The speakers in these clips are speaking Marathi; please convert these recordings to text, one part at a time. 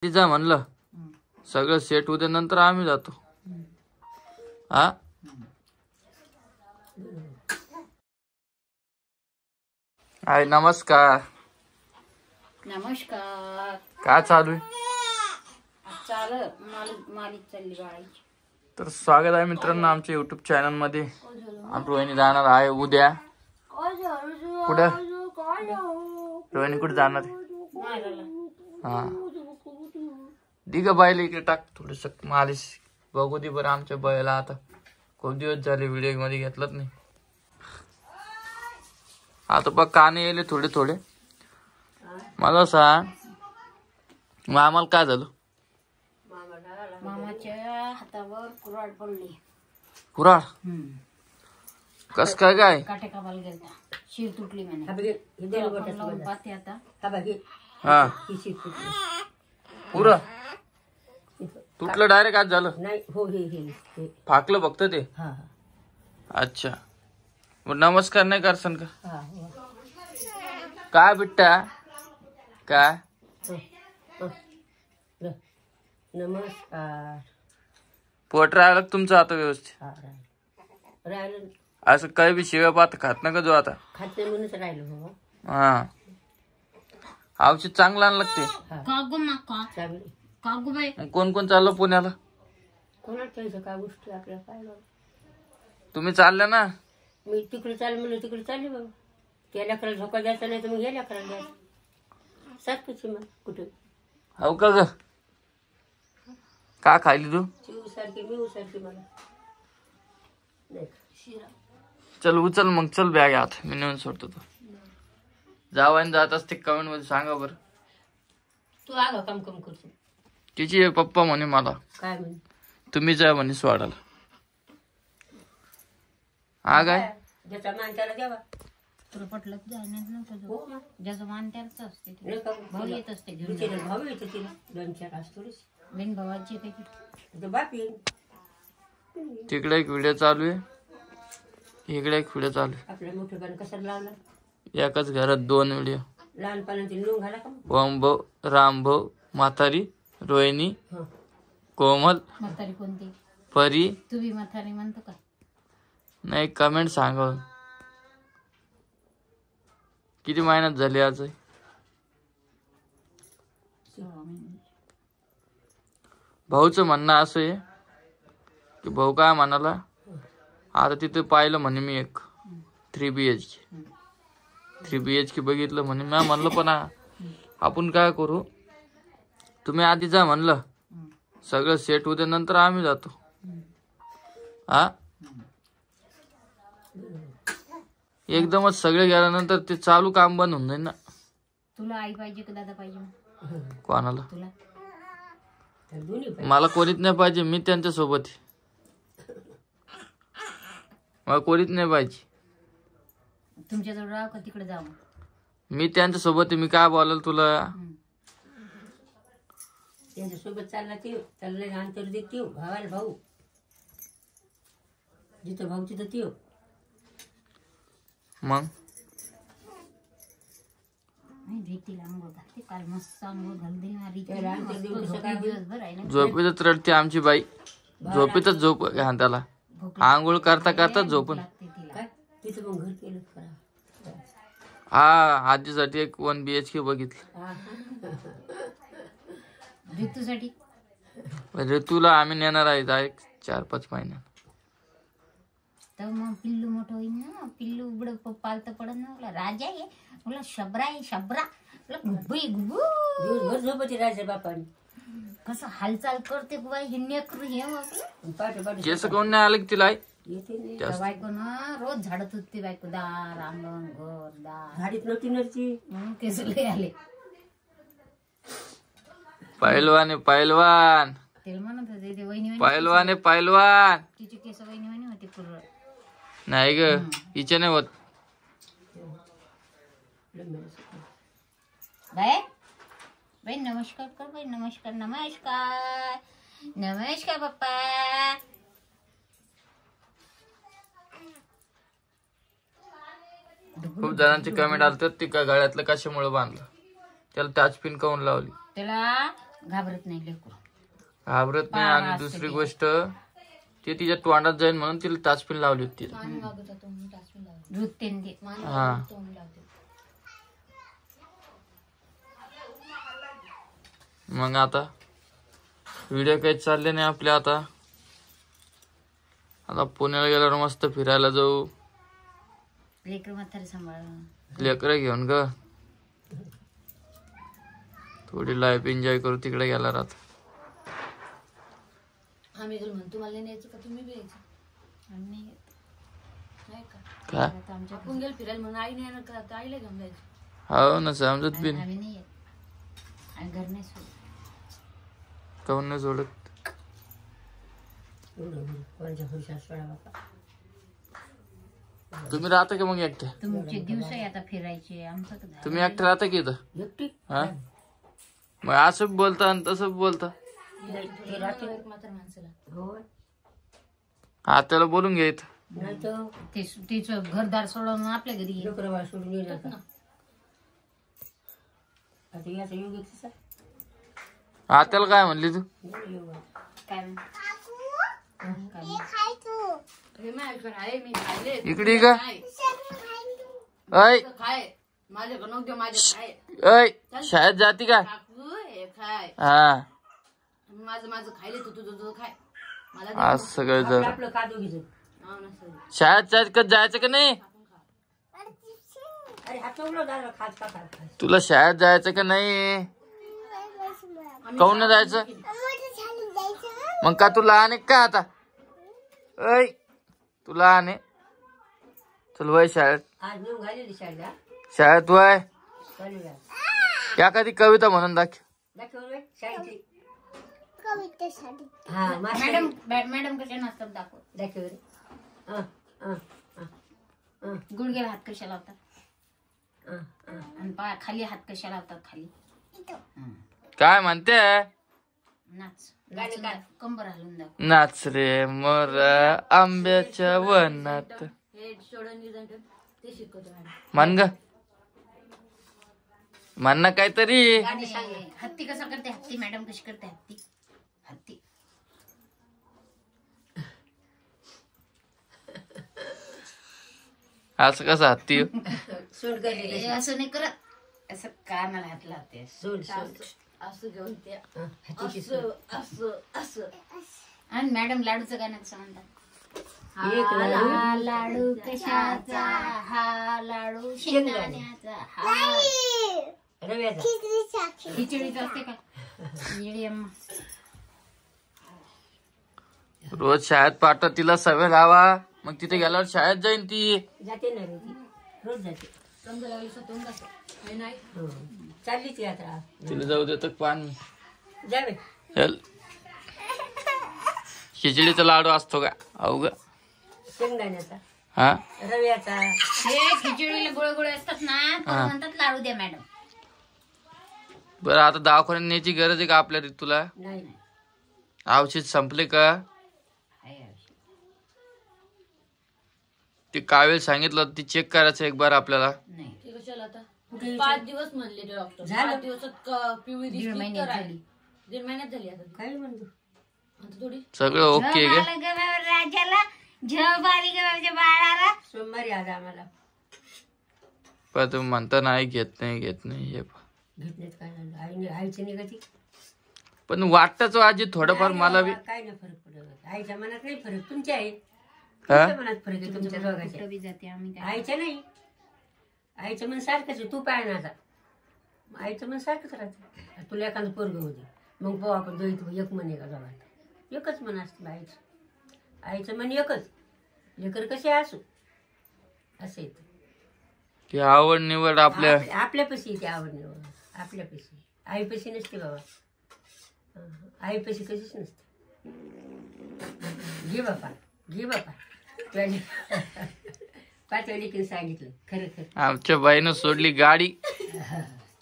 जा म्हणलं सगळं सेट होते नंतर आम्ही जातो. हा हाय नमस्कार. नमस्कार. काय चालू आहे? मालिक चालली बाळाची. तर स्वागत आहे मित्रांनो आमच्या युट्यूब चॅनल मध्ये. रोहिणी जाणार आहे उद्या. कुठं रोहिणी कुठे जाणार आहे? हा दिग बायला इकडे टाक थोडस मालिश बघू दे बरं आमच्या बायला. आता खूप दिवस झाले व्हिडिओ मध्ये घेतलंच नाही. आता बघ काने येले थोडे थोडे. मला सांग आम्हाला काय झालं? मामाच्या हातावर कुऱ्हाड पडली. कुऱ्हाड कस काय काय? काटे कापायला गेलता, शिर तुटली म्हणे. पाहते आता. हा पुरा तुटलं डायरेक्ट आज झालं? नाही हो हे फाकलं फक्त ते. अच्छा मग नमस्कार नाही करसन का? काय बिट्टा काय? नमस्कार. पोट राहिलं तुमचं आता व्यवस्थित? राहिलं असं काही बी शिव्या पात खात नका जो आता. खात नाही म्हणूनच राहिलो हो. हा औषध चांगलं आणलं लागते. कोण कोण चाललं पुण्याला? कोणाला काय गोष्टी आपल्याला काय बाबा. तुम्ही चालल्या ना? मी तिकडे चाल म्हणलं तिकडे चालले बाबा. त्या लेकराला झोका द्यायचा नाही तर मग या लेकराला द्यायचं सारखंच मग कुठे. हो का ग? का खायली तू? चिऊ सारखी मी सारखी मला चल उचल मग चल बॅग आत मी नेऊन सोडतो. तो जावायला जात असते कमेंट मध्ये सांगा बरं. तू आगा काम कम करतो. तिची पप्पा म्हणे मला काय म्हणे तुम्ही जा म्हणे सोडायला. हा काय ज्याचा मान त्याला द्यावा. तुला पटलं हो मग. ज्याचं मान त्याच असते. नाही का? भाऊ येत असते घेऊन. तिला भाऊ येतो तिला 2-4 तास थोडीच बिन भावाची त्याची. बाप येईल. तिकडे एक व्हिडिओ चालू आहे, इकडे एक व्हिडिओ चालू आहे. आपल्या मोठेपण कशाला लावला? एकाच घरात 2 व्हिडिओ. लहानपणाची लोंग घाला का? ओमभाऊ, रामभाऊ, म्हातारी, रोहिणी, कोमल, म्हातारी कोणती? परी. तू बी म्हातारी म्हणतो का? नाही कमेंट सांगा किती मेहनत झाली आज. भाऊचं म्हणणं असं आहे की भाऊ काय म्हणाला आता तिथे पाहिलं म्हणे मी एक 3 BHK 3 BHK बघितलं म्हणे. मी म्हणलं पण आपण काय करू तुम्ही आधी जा म्हणलं सगळं सेट होते नंतर आम्ही जातो. हा एकदमच सगळे गेल्यानंतर ते चालू काम बंद होऊन जाईल ना. तुला आई पाहिजे का दादा पाहिजे? कोणाला? तुला. मला कोणीच नाही पाहिजे. मी त्यांच्या सोबत मला कोणीच नाही पाहिजे. तुमच्याजवळ राव का तिकडे जाऊ? मी त्यांच्या सोबत मी काय बोलाल तुला? त्यांच्यासोबत चालला ते त्याला अंतर देते भावाला भाऊ. जिथं भाऊ तिथं ते मग भीतीला आंघोळ घालते. काल मस्त आंघोळ घालते. दिवसभर आहे ना. झोपेतच रडते आमची बाई. झोपेतच झोप घाण त्याला. आंघोळ करता करता झोपून. तिथं मग घर केलं करा. हा आजीसाठी एक 1 BHK बघितलं. ऋतूसाठी ऋतूला आम्ही नेणार आहे 4-5 महिन्यात. तर मग पिल्लू मोठं होईल ना. पिल्लू उघड पालत पडत ना. मला राजा आहे मला शबरा आहे शबरा. दिवसभर झोपती राजा बापाने. कसं हालचाल करते बाई हे नेकरू हे. केस कोण नाही आलं की तिला बायको ना रोज झाडत होती. बायको दार अंगण घर दार झाडीत नव्हती नरची म्हणून केस लय आले. पैलवान आहे पैलवान. त्याला म्हणत होते ते वहिनी पैलवान आहे पैलवान. तिची केस वहिनी वहिनी होती पूर्ण. नाही ग हिच्या नाही होत. बाय बाई नमस्कार कर बाई. नमस्कार नमस्कार नमस्कार पप्पा. खूप जणांची कमेंट आलत ती का गळ्यातलं कशामुळे बांधलं त्याला त्याच पिन काऊन लावली. त्याला घाबरत नाही लेकरू. घाबरत नाही. आणि दुसरी गोष्ट ते तिच्या तोंडात जाईल म्हणून तिला टाचपिन लावली होती. दूध तेन दे. हा मग आता व्हिडिओ काही चालले नाही आपले. आता पुण्याला गेल्यावर मस्त फिरायला जाऊ. लेकरू म्हातारे सांभाळ. लेकरं घेऊन ग थोडी लाईफ एन्जॉय करू तिकडे गेला राहत. आम्ही तुला म्हणतो मला न्यायचं का तुम्ही बी यायचं आम्ही नाही का काय आपण गेलो फिरायला म्हणून आई नाही का आता आईला घेऊन जायचं. हो ना समजत बी नाही. आम्ही नाही येत. आणि घर नाही सोडत. काहून नाही सोडत. तुम्ही राहता का मग एकटे. तुमचे दिवस आहे आता फिरायचे. आमचं तर झालं. तुम्ही एकटे राहता की इथं. हा मग असं बोलता आणि तसं बोलता. म्हातार माणसाला हा त्याला बोलून घ्या इथं. तिचं घरदार सोडून आपल्या घरी ये. सोडून येणार ना आता याचा योग आहे तसा. हा त्याला काय म्हणली तू. काय म्हण? हे माझ्याकडे आहे मी खायले इकडे का ऐ खाय माझ्याकडे नव्हते माझ्या खाय ऐ शाळेत जाती का. काकू हे खाय हा माझं माझं खायले तू तुझं तुझं खाय मला आज सगळं जर आपलं कादू घ्यायचं. शाळेत जायचं का नाही. अरे हात उघडं दादा खात का खात. तुला शाळेत जायचं का नाही. काहून नाही जायचं. मग का तू लहान आहे का आता. ऐ तू लहान आहे. चल वय शाळेत. आज नेऊन घालेली शाळेला शाळेत वय चालेल या कधी कविता म्हणून दाखव. दाखव रे शाळेची. मॅडम कशा नसतात दाखव. दाखव रे. गुडघ्याला हात कशा लावतात. आणि पाय खाली हात कशा लावतात खाली. काय म्हणते. नाच कंबर हलून दाखव. नाच रे मोर आंब्याच्या वनात. हे सोडून ते शिकवतो मॅडम. म्हण ग म्हण ना काहीतरी. हत्ती कसा करते. हत्ती मॅडम कशी करते. हत्ती हत्ती असं कसं हत्ती. सोड करली असं नाही करत. असं कानाला हात लावते. सोड सोड असं घेऊन ते हातीची असं असं असं आणि मॅडम लाडूचं गाणं कसं म्हणतात. एक लाडू हा लाडू कशाचा. हा लाडू शेंगदाण्याचा. हा रव्याचा खिचडीचा असते का. येडी अम्मा. रोज शाळेत पाठवा तिला सवय लावा. मग तिथे गेल्यावर शाळेत जाईन ती. जाते ना रे ती रोज जाते. समजा लागली स्वतःहून कसं हे नाही हो चाललीच यात्रा. तिला जाऊ देत पाणी. जावे चल खिचडीचा लाडू असतो का. अहो ग शेंगदाण्याचा हा रव्याचा. हे खिचडीला गोळे गोळे असतात ना तर म्हणतात लाडू द्या मॅडम. बरं आता दवाखान्यात न्यायची गरज आहे का आपल्या तुला. नाही औषध संपले का. ते कावेळ सांगितलं ती चेक करायचं एक बार आपल्याला. नाही ते कशाला आता 5 दिवस म्हणले ते डॉक्टर. 5 दिवसात पिवळी दिसली तर आहे. 1.5 महिन्यात झाली आता. काय म्हणतो आता थोडी सगळं ओके गे. राजाला झोप आली ग बाळाला. सोमवारी आज आम्हाला पण तुम्ही म्हणता नाही घेत नाही हे घेत नाहीत. काय झालं आईने आईचं निघाती. पण वाटतच आजी थोडंफार मला बी. काय नाही फरक पडत. आईच्या मनात नाही फरक. तुमच्या आहे हा? तुमच्या मनात फरक आहे. तुमच्या दोघांच्या बी जाते आम्ही काय. आईच्या नाही. आईचं मन सारखंच आहे. तू पाय ना आता आईचं मन सारखंच राहतं. तुला एखादं पोरग होते मग पाहू आपण दोघी एक मन आहे का दोघांना. एकच मन असतं आईचं. आईचं मन एकच. लेकर कसे असू असं येतं. ती आवड निवड आपल्या आपल्यापाशी येते आवड निवड. आपल्यापाशी आईपाशी नसते बाबा. आईपाशी कशीच नसते. घे बापा घे बापा. पाचव्या लेकीने सांगितलं खरं खरं. आमच्या बाईनं सोडली गाडी.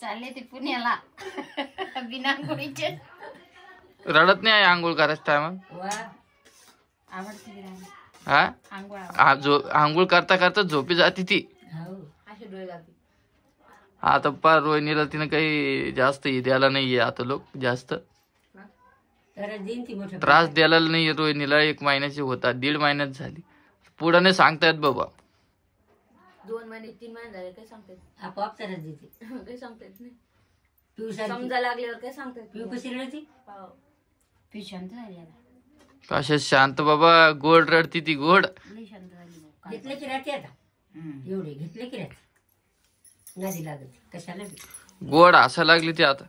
चालले ते पुण्याला बिना गोळीचे. रडत नाही आंघोळ करायचं टायमात. वा आवडते बिर्याणी. हा आंघोळ आंघोळ करता करता झोपी जाते ती. हो असे डोळे लागते. आता पार रोहिणीला तिनं काही जास्त हे द्यायला नाहीये आता लोक जास्त तर देईन ती मोठं त्रास द्यायला नाही रोहिणीला. 1 महिन्याची होता, 1.5 महिन्यात झाली. पुढं नाही सांगतायत बाबा. 2 महिने 3 महिने झाले काय सांगतात आपोआप त्रास देते काही सांगतात नाही. पिऊ समजा लागल्यावर काय सांगतात पिऊ कशी रडती हो. ती शांत झाली आता. कशा शांत बाबा, गोड रडती ती गोड. लई शांत झाली भाऊ. घेतले की राहते आता हम्म. एवढे घेतले की राहते नादी लागत कशाला बी. गोड हसायला लागली ती आता.